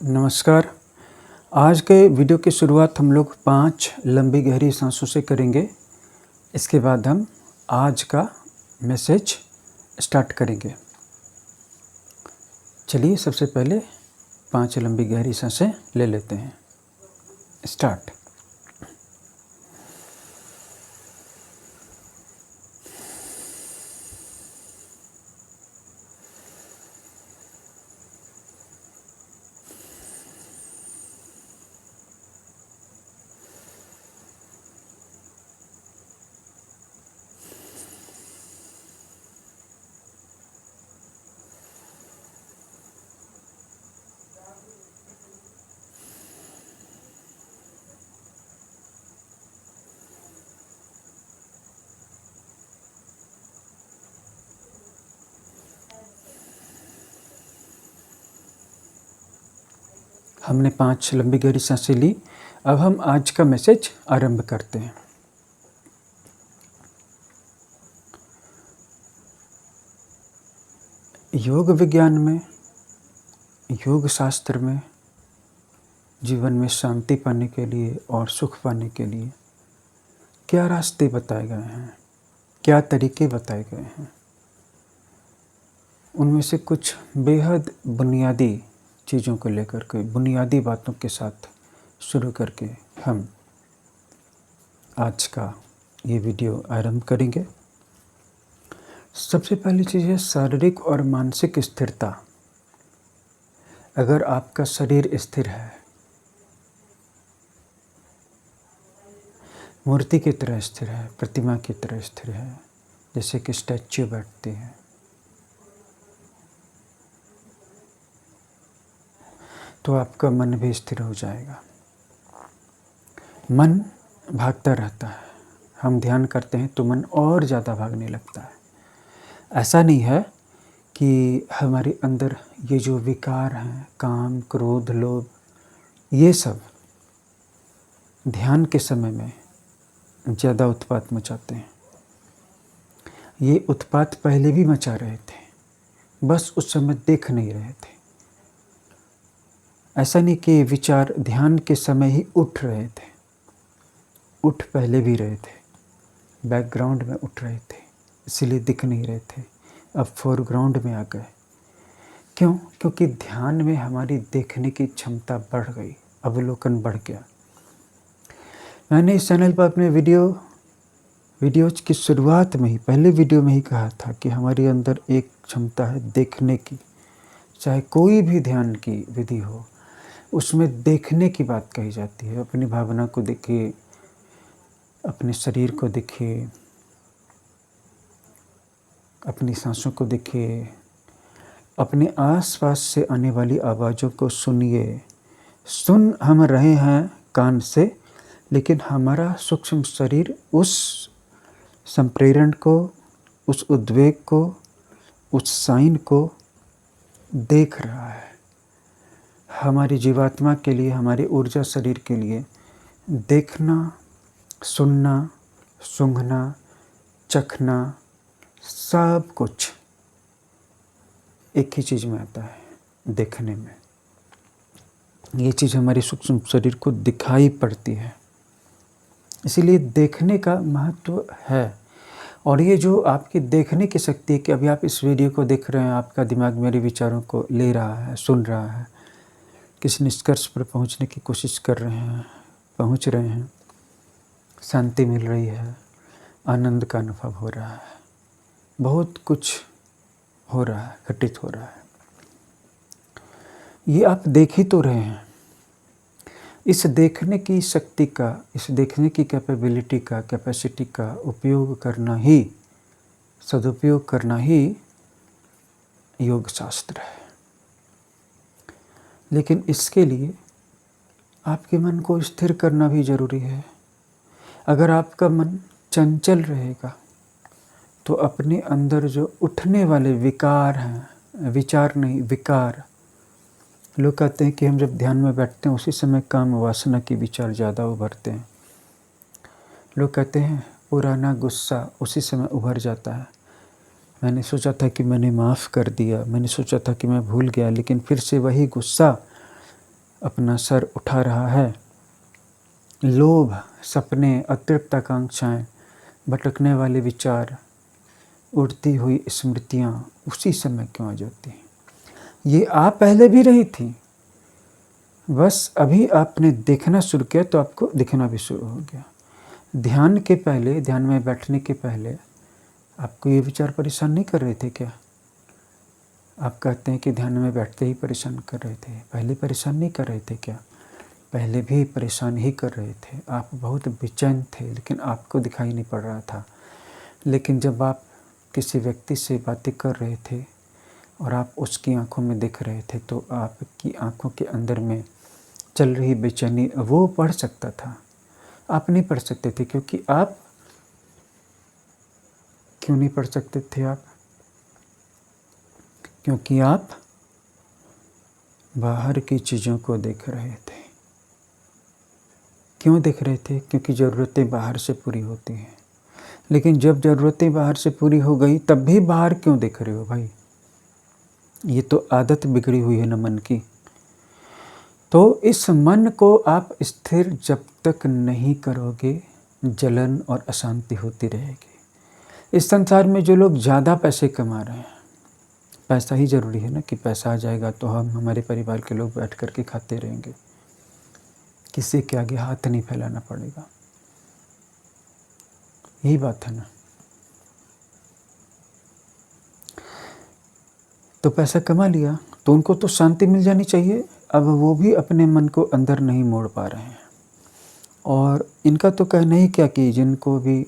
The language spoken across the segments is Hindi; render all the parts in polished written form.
नमस्कार। आज के वीडियो की शुरुआत हम लोग 5 लंबी गहरी सांसों से करेंगे। इसके बाद हम आज का मैसेज स्टार्ट करेंगे। चलिए सबसे पहले 5 लंबी गहरी सांसें ले लेते हैं। स्टार्ट। हमने 5 लंबी गहरी सांसें ली। अब हम आज का मैसेज आरंभ करते हैं। योग विज्ञान में, योग शास्त्र में जीवन में शांति पाने के लिए और सुख पाने के लिए क्या रास्ते बताए गए हैं, क्या तरीके बताए गए हैं, उनमें से कुछ बेहद बुनियादी चीज़ों को लेकर के, बुनियादी बातों के साथ शुरू करके हम आज का ये वीडियो आरंभ करेंगे। सबसे पहली चीज़ है शारीरिक और मानसिक स्थिरता। अगर आपका शरीर स्थिर है, मूर्ति की तरह स्थिर है, प्रतिमा की तरह स्थिर है, जैसे कि स्टैच्यू बैठती है, तो आपका मन भी स्थिर हो जाएगा। मन भागता रहता है, हम ध्यान करते हैं तो मन और ज़्यादा भागने लगता है। ऐसा नहीं है कि हमारे अंदर ये जो विकार हैं, काम, क्रोध, लोभ, ये सब ध्यान के समय में ज़्यादा उत्पात मचाते हैं। ये उत्पात पहले भी मचा रहे थे, बस उस समय देख नहीं रहे थे। ऐसा नहीं कि विचार ध्यान के समय ही उठ रहे थे, उठ पहले भी रहे थे, बैकग्राउंड में उठ रहे थे, इसीलिए दिख नहीं रहे थे। अब फोरग्राउंड में आ गए। क्यों? क्योंकि ध्यान में हमारी देखने की क्षमता बढ़ गई, अवलोकन बढ़ गया। मैंने इस चैनल पर अपने वीडियोज की शुरुआत में ही, पहले वीडियो में ही कहा था कि हमारे अंदर एक क्षमता है देखने की। चाहे कोई भी ध्यान की विधि हो, उसमें देखने की बात कही जाती है। अपनी भावना को देखिए, अपने शरीर को देखिए, अपनी सांसों को देखिए, अपने आसपास से आने वाली आवाज़ों को सुनिए। सुन हम रहे हैं कान से, लेकिन हमारा सूक्ष्म शरीर उस संप्रेरण को, उस उद्वेग को, उस साइन को देख रहा है। हमारी जीवात्मा के लिए, हमारे ऊर्जा शरीर के लिए देखना, सुनना, सूंघना, चखना, सब कुछ एक ही चीज़ में आता है, देखने में। ये चीज़ हमारे सूक्ष्म शरीर को दिखाई पड़ती है, इसीलिए देखने का महत्व है। और ये जो आपकी देखने की शक्ति है कि अभी आप इस वीडियो को देख रहे हैं, आपका दिमाग मेरे विचारों को ले रहा है, सुन रहा है, किसी निष्कर्ष पर पहुंचने की कोशिश कर रहे हैं, पहुंच रहे हैं, शांति मिल रही है, आनंद का अनुभव हो रहा है, बहुत कुछ हो रहा है, घटित हो रहा है। ये आप देख ही तो रहे हैं। इस देखने की शक्ति का, इस देखने की कैपेबिलिटी का, कैपेसिटी का उपयोग करना ही, सदुपयोग करना ही योग शास्त्र है। लेकिन इसके लिए आपके मन को स्थिर करना भी ज़रूरी है। अगर आपका मन चंचल रहेगा तो अपने अंदर जो उठने वाले विकार हैं, विचार नहीं विकार, लोग कहते हैं कि हम जब ध्यान में बैठते हैं उसी समय काम वासना की विचार ज़्यादा उभरते हैं। लोग कहते हैं पुराना गुस्सा उसी समय उभर जाता है। मैंने सोचा था कि मैंने माफ़ कर दिया, मैंने सोचा था कि मैं भूल गया, लेकिन फिर से वही गुस्सा अपना सर उठा रहा है। लोभ, सपने, अतृप्त आकांक्षाएं, भटकने वाले विचार, उड़ती हुई स्मृतियाँ उसी समय क्यों आ जाती हैं? ये आप पहले भी रही थी, बस अभी आपने देखना शुरू किया तो आपको दिखना भी शुरू हो गया। ध्यान के पहले, ध्यान में बैठने के पहले आपको ये विचार परेशान नहीं कर रहे थे क्या? आप कहते हैं कि ध्यान में बैठते ही परेशान कर रहे थे, पहले परेशान नहीं कर रहे थे क्या? पहले भी परेशान ही कर रहे थे। आप बहुत बेचैन थे, लेकिन आपको दिखाई नहीं पड़ रहा था। लेकिन जब आप किसी व्यक्ति से बातें कर रहे थे और आप उसकी आंखों में देख रहे थे, तो आपकी आंखों के अंदर में चल रही बेचैनी वो पढ़ सकता था। आप नहीं पढ़ सकते थे, क्योंकि आप क्यों नहीं पढ़ सकते थे आप? क्योंकि आप बाहर की चीज़ों को देख रहे थे। क्यों देख रहे थे? क्योंकि ज़रूरतें बाहर से पूरी होती हैं। लेकिन जब ज़रूरतें बाहर से पूरी हो गई, तब भी बाहर क्यों देख रहे हो भाई? ये तो आदत बिगड़ी हुई है ना मन की। तो इस मन को आप स्थिर जब तक नहीं करोगे, जलन और अशांति होती रहेगी। इस संसार में जो लोग ज़्यादा पैसे कमा रहे हैं, पैसा ही ज़रूरी है ना, कि पैसा आ जाएगा तो हम हमारे परिवार के लोग बैठ कर के खाते रहेंगे, किसी के आगे हाथ नहीं फैलाना पड़ेगा। यही बात है ना। तो पैसा कमा लिया तो उनको तो शांति मिल जानी चाहिए। अब वो भी अपने मन को अंदर नहीं मोड़ पा रहे हैं। और इनका तो कहना ही क्या कि जिनको भी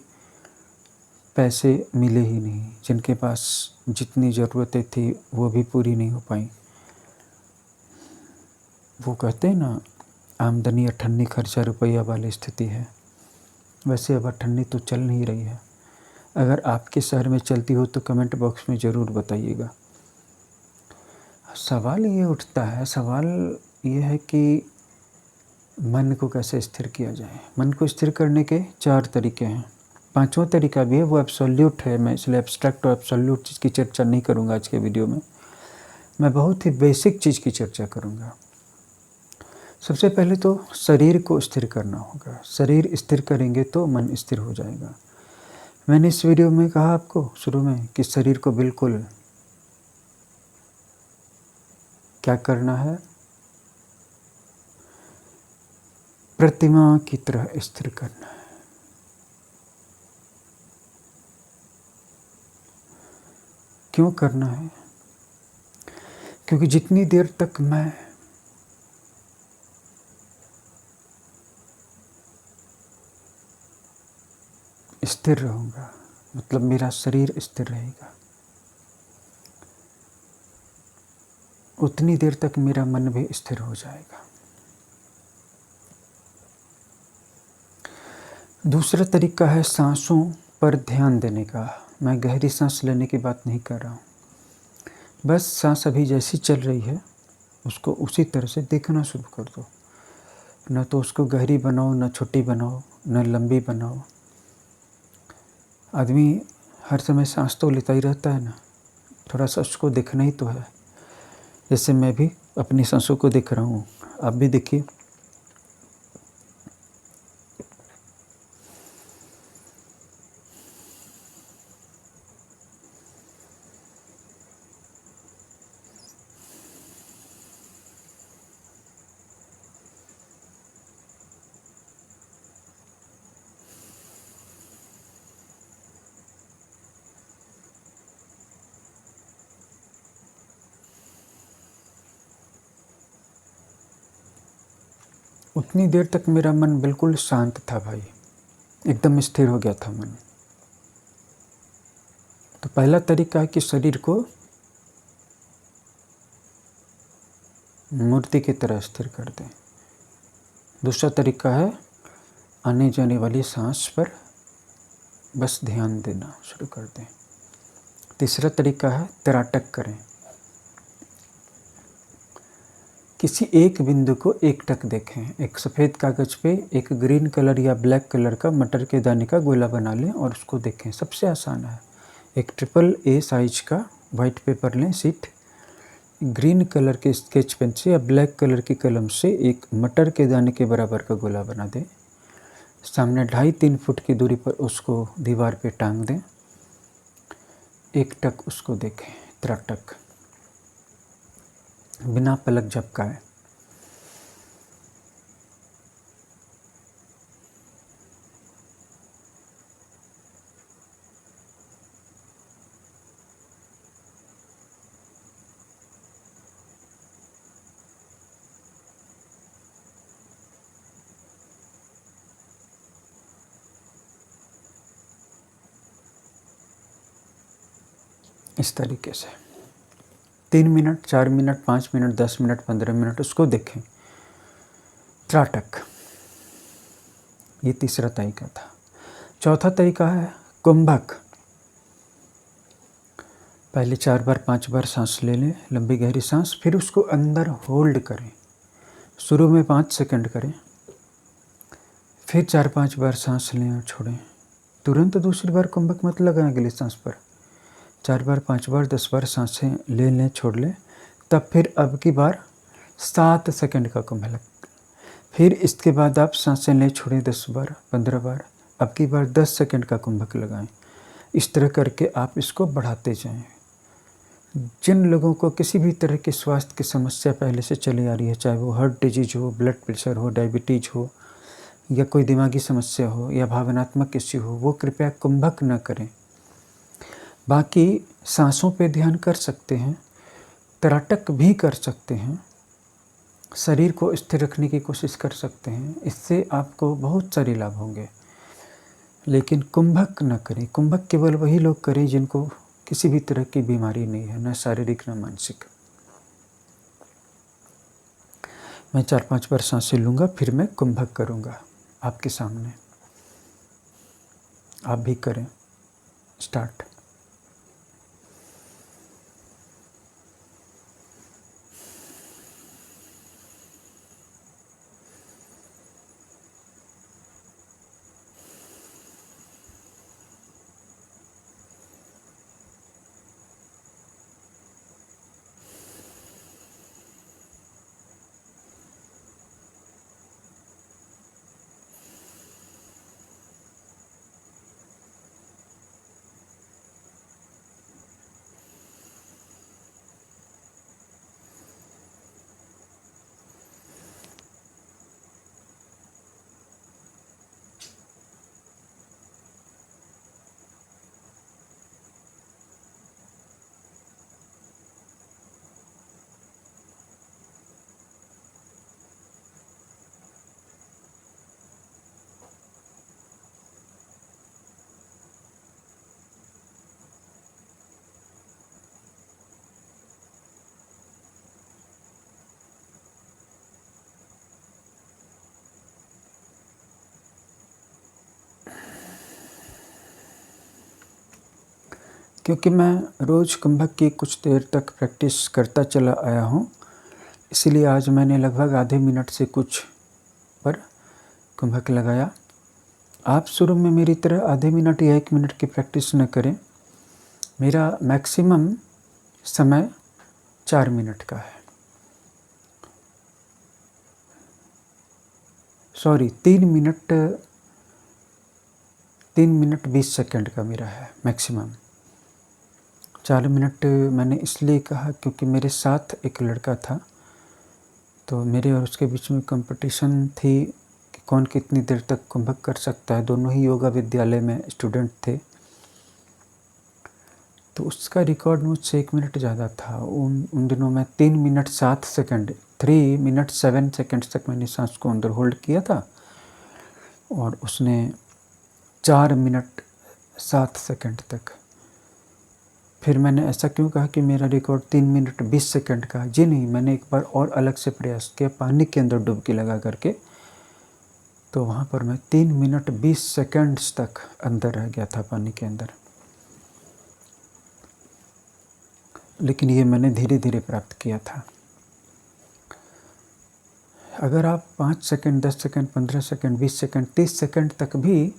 पैसे मिले ही नहीं, जिनके पास जितनी ज़रूरतें थी वो भी पूरी नहीं हो पाई। वो कहते हैं ना, आमदनी अठन्नी खर्चा रुपया वाली स्थिति है। वैसे अब अठन्नी तो चल नहीं रही है। अगर आपके शहर में चलती हो तो कमेंट बॉक्स में ज़रूर बताइएगा। सवाल ये उठता है, सवाल ये है कि मन को कैसे स्थिर किया जाए। मन को स्थिर करने के 4 तरीके हैं। 5वां तरीका भी है, वो एब्सोल्यूट है। मैं इसलिए एब्स्ट्रैक्ट और एब्सोल्यूट चीज़ की चर्चा नहीं करूँगा आज के वीडियो में। मैं बहुत ही बेसिक चीज़ की चर्चा करूँगा। सबसे पहले तो शरीर को स्थिर करना होगा। शरीर स्थिर करेंगे तो मन स्थिर हो जाएगा। मैंने इस वीडियो में कहा आपको शुरू में कि शरीर को बिल्कुल क्या करना है, प्रतिमा की तरह स्थिर करना है। क्यों करना है? क्योंकि जितनी देर तक मैं स्थिर रहूँगा, मतलब मेरा शरीर स्थिर रहेगा, उतनी देर तक मेरा मन भी स्थिर हो जाएगा। दूसरा तरीका है सांसों पर ध्यान देने का। मैं गहरी सांस लेने की बात नहीं कर रहा हूँ। बस सांस अभी जैसी चल रही है उसको उसी तरह से देखना शुरू कर दो। न तो उसको गहरी बनाओ, न छोटी बनाओ, न लंबी बनाओ। आदमी हर समय सांस तो लेता ही रहता है ना, थोड़ा सा उसको देखना ही तो है। जैसे मैं भी अपनी सांसों को देख रहा हूँ, आप भी देखिए। उतनी देर तक मेरा मन बिल्कुल शांत था भाई, एकदम स्थिर हो गया था मन। तो पहला तरीका है कि शरीर को मूर्ति की तरह स्थिर कर दें। दूसरा तरीका है आने जाने वाली सांस पर बस ध्यान देना शुरू कर दें। तीसरा तरीका है तराटक करें। किसी एक बिंदु को एकटक देखें। एक सफ़ेद कागज़ पे एक ग्रीन कलर या ब्लैक कलर का मटर के दाने का गोला बना लें और उसको देखें। सबसे आसान है। एक AAA साइज का वाइट पेपर लें, शीट, ग्रीन कलर के स्केच पेन से या ब्लैक कलर की कलम से एक मटर के दाने के बराबर का गोला बना दें। सामने 2.5-3 फुट की दूरी पर उसको दीवार पे टांग दें। एक टक उसको देखें, त्राटक, बिना पलक झपकाए। इस तरीके से 3 minute, 4 minute, 5 minute, 10 minute, 15 minute उसको देखें। त्राटक, ये तीसरा तरीका था। चौथा तरीका है कुंभक। पहले 4 बार 5 बार सांस ले लें, लंबी गहरी सांस, फिर उसको अंदर होल्ड करें। शुरू में 5 सेकंड करें, फिर 4-5 बार सांस लें और छोड़ें। तुरंत दूसरी बार कुंभक मत लगाएं अगली सांस पर। 4 बार, 5 बार, 10 बार सांसें ले लें, छोड़ लें, तब फिर अब की बार 7 सेकंड का कुंभक। फिर इसके बाद आप सांसें लें, छोड़ें 10 बार, 15 बार, अब की बार 10 सेकंड का कुंभक लगाएं। इस तरह करके आप इसको बढ़ाते जाएं। जिन लोगों को किसी भी तरह की स्वास्थ्य की समस्या पहले से चली आ रही है, चाहे वो हार्ट डिजीज हो, ब्लड प्रेशर हो, डायबिटीज हो, या कोई दिमागी समस्या हो, या भावनात्मक इश्यू हो, वो कृपया कुंभक न करें। बाकी सांसों पे ध्यान कर सकते हैं, त्राटक भी कर सकते हैं, शरीर को स्थिर रखने की कोशिश कर सकते हैं। इससे आपको बहुत सारे लाभ होंगे, लेकिन कुंभक न करें। कुंभक केवल वही लोग करें जिनको किसी भी तरह की बीमारी नहीं है, न शारीरिक न मानसिक। मैं 4-5 बार सांसें लूँगा, फिर मैं कुंभक करूँगा आपके सामने। आप भी करें। स्टार्ट। क्योंकि मैं रोज़ कुंभक की कुछ देर तक प्रैक्टिस करता चला आया हूँ, इसीलिए आज मैंने लगभग आधे मिनट से कुछ पर कुंभक लगाया। आप शुरू में मेरी तरह आधे मिनट या 1 मिनट की प्रैक्टिस न करें। मेरा मैक्सिमम समय 4 मिनट का है, सॉरी 3 मिनट 20 सेकंड का मेरा है मैक्सिमम। 4 मिनट मैंने इसलिए कहा क्योंकि मेरे साथ एक लड़का था, तो मेरे और उसके बीच में कंपटीशन थी कि कौन कितनी देर तक कुंभक कर सकता है। दोनों ही योगा विद्यालय में स्टूडेंट थे, तो उसका रिकॉर्ड मुझसे 1 मिनट ज़्यादा था। उन दिनों मैं 3 मिनट 7 सेकंड 3 मिनट 7 सेकंड तक मैंने सांस को अंदर होल्ड किया था, और उसने 4 मिनट 7 सेकंड तक। फिर मैंने ऐसा क्यों कहा कि मेरा रिकॉर्ड 3 मिनट 20 सेकंड का? जी नहीं, मैंने एक बार और अलग से प्रयास किया पानी के अंदर डुबकी लगा करके, तो वहाँ पर मैं 3 मिनट 20 सेकंड्स तक अंदर रह गया था पानी के अंदर। लेकिन ये मैंने धीरे धीरे प्राप्त किया था। अगर आप 5 second, 10 second, 15 second, 20 second, 30 second तक भी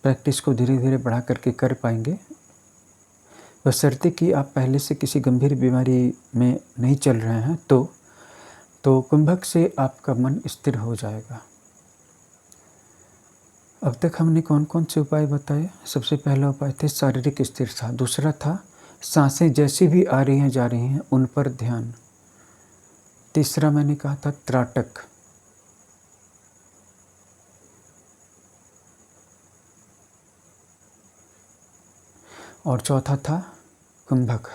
प्रैक्टिस को धीरे धीरे बढ़ा करके कर पाएंगे, बशर्ते कि आप पहले से किसी गंभीर बीमारी में नहीं चल रहे हैं तो कुंभक से आपका मन स्थिर हो जाएगा। अब तक हमने कौन कौन से उपाय बताए? सबसे पहला उपाय थे शारीरिक स्थिरता, दूसरा था सांसें जैसी भी आ रही हैं जा रही हैं उन पर ध्यान, तीसरा मैंने कहा था त्राटक, और चौथा था कुंभक।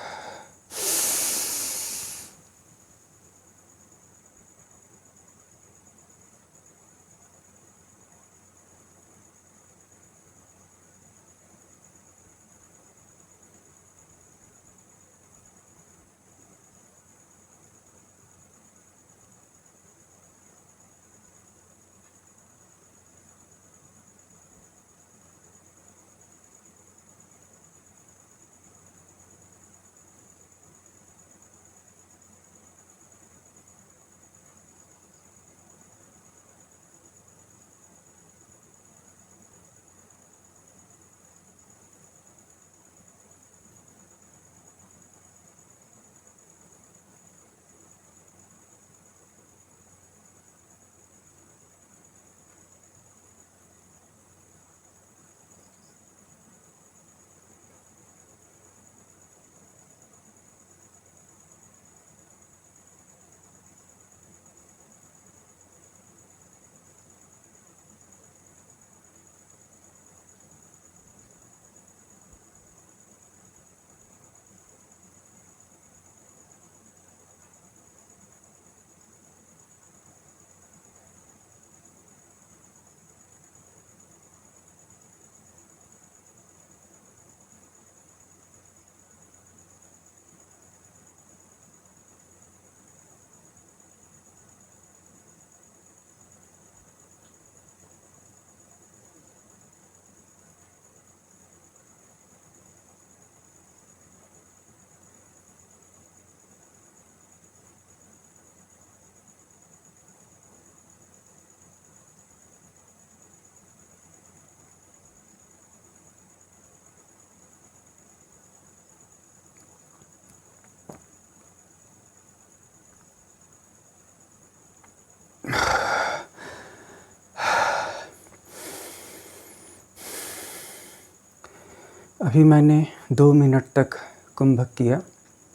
अभी मैंने 2 मिनट तक कुंभक किया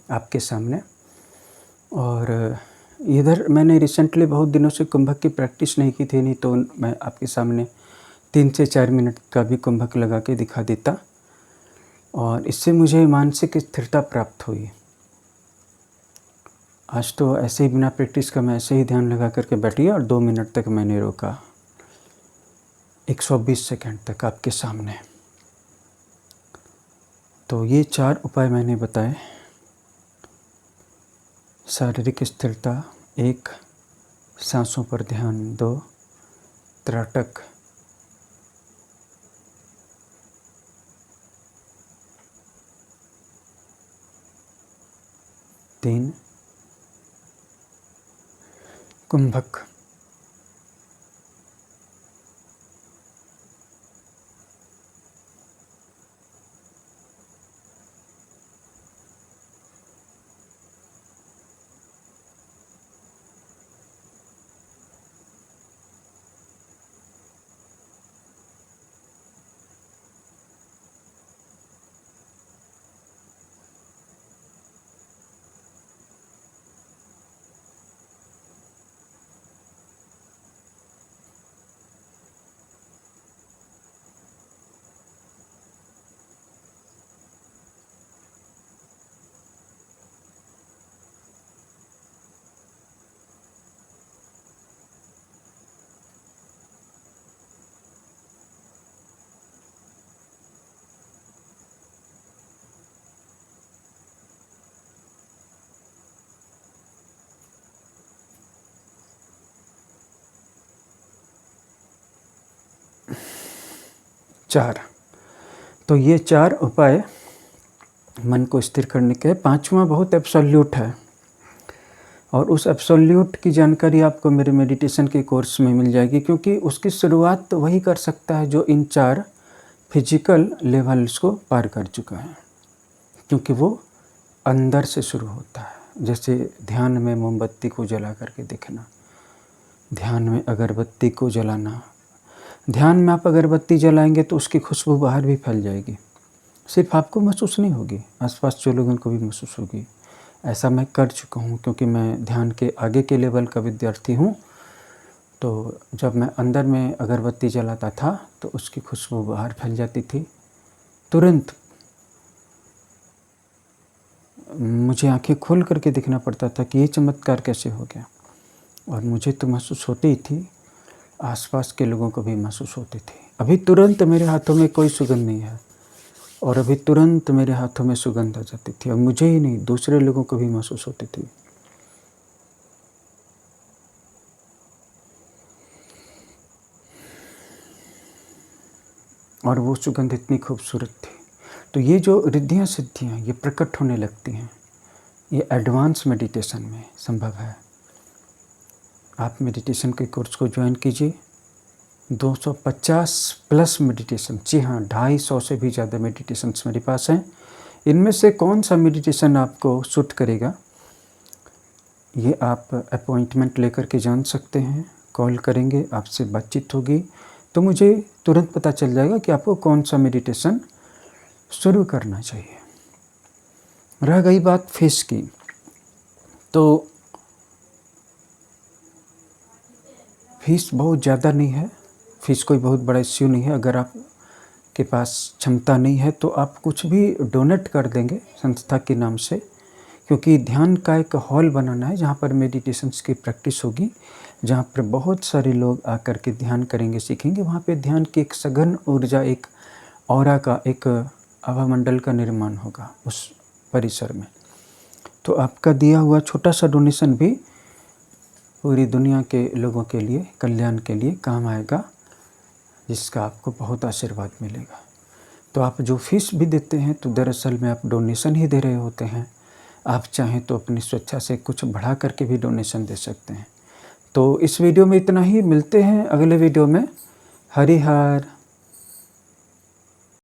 आपके सामने, और इधर मैंने रिसेंटली बहुत दिनों से कुंभक की प्रैक्टिस नहीं की थी, नहीं तो मैं आपके सामने 3 से 4 मिनट का भी कुंभक लगा के दिखा देता, और इससे मुझे मानसिक स्थिरता प्राप्त हुई। आज तो ऐसे ही बिना प्रैक्टिस का मैं ऐसे ही ध्यान लगा करके बैठ गया और 2 मिनट तक मैंने रोका, 120 सेकंड तक आपके सामने। तो ये 4 उपाय मैंने बताए। शारीरिक स्थिरता 1, सांसों पर ध्यान 2, त्राटक 3, कुंभक। चार, तो ये 4 उपाय मन को स्थिर करने के। 5वां बहुत एब्सोल्यूट है, और उस एब्सोल्यूट की जानकारी आपको मेरे मेडिटेशन के कोर्स में मिल जाएगी, क्योंकि उसकी शुरुआत तो वही कर सकता है जो इन 4 फिजिकल लेवल्स को पार कर चुका है। क्योंकि वो अंदर से शुरू होता है। जैसे ध्यान में मोमबत्ती को जला करके देखना, ध्यान में अगरबत्ती को जलाना। ध्यान में आप अगरबत्ती जलाएंगे तो उसकी खुशबू बाहर भी फैल जाएगी, सिर्फ आपको महसूस नहीं होगी, आसपास जो लोगों को भी महसूस होगी। ऐसा मैं कर चुका हूँ क्योंकि मैं ध्यान के आगे के लेवल का विद्यार्थी हूँ। तो जब मैं अंदर में अगरबत्ती जलाता था तो उसकी खुशबू बाहर फैल जाती थी। तुरंत मुझे आंखें खोल करके देखना पड़ता था कि ये चमत्कार कैसे हो गया। और मुझे तो महसूस होती ही थी, आसपास के लोगों को भी महसूस होती थी। अभी तुरंत मेरे हाथों में कोई सुगंध नहीं है और अभी तुरंत मेरे हाथों में सुगंध आ जाती थी और मुझे ही नहीं, दूसरे लोगों को भी महसूस होती थी। और वो सुगंध इतनी खूबसूरत थी। तो ये जो रिद्धियाँ सिद्धियाँ ये प्रकट होने लगती हैं, ये एडवांस मेडिटेशन में संभव है। आप मेडिटेशन के कोर्स को ज्वाइन कीजिए। 250 प्लस मेडिटेशन, जी हाँ, 250 से भी ज़्यादा मेडिटेशंस मेरे पास हैं। इनमें से कौन सा मेडिटेशन आपको सूट करेगा, ये आप अपॉइंटमेंट लेकर के जान सकते हैं। कॉल करेंगे, आपसे बातचीत होगी तो मुझे तुरंत पता चल जाएगा कि आपको कौन सा मेडिटेशन शुरू करना चाहिए। रह गई बात फीस की, तो फीस बहुत ज़्यादा नहीं है, फीस कोई बहुत बड़ा इश्यू नहीं है। अगर आप के पास क्षमता नहीं है तो आप कुछ भी डोनेट कर देंगे संस्था के नाम से, क्योंकि ध्यान का एक हॉल बनाना है जहाँ पर मेडिटेशंस की प्रैक्टिस होगी, जहाँ पर बहुत सारे लोग आकर के ध्यान करेंगे, सीखेंगे। वहाँ पे ध्यान की एक सघन ऊर्जा, एक ऑरा का, एक आभामंडल का निर्माण होगा उस परिसर में। तो आपका दिया हुआ छोटा सा डोनेशन भी पूरी दुनिया के लोगों के लिए, कल्याण के लिए काम आएगा, जिसका आपको बहुत आशीर्वाद मिलेगा। तो आप जो फीस भी देते हैं तो दरअसल में आप डोनेशन ही दे रहे होते हैं। आप चाहें तो अपनी स्वेच्छा से कुछ बढ़ा करके भी डोनेशन दे सकते हैं। तो इस वीडियो में इतना ही, मिलते हैं अगले वीडियो में। हरि हर।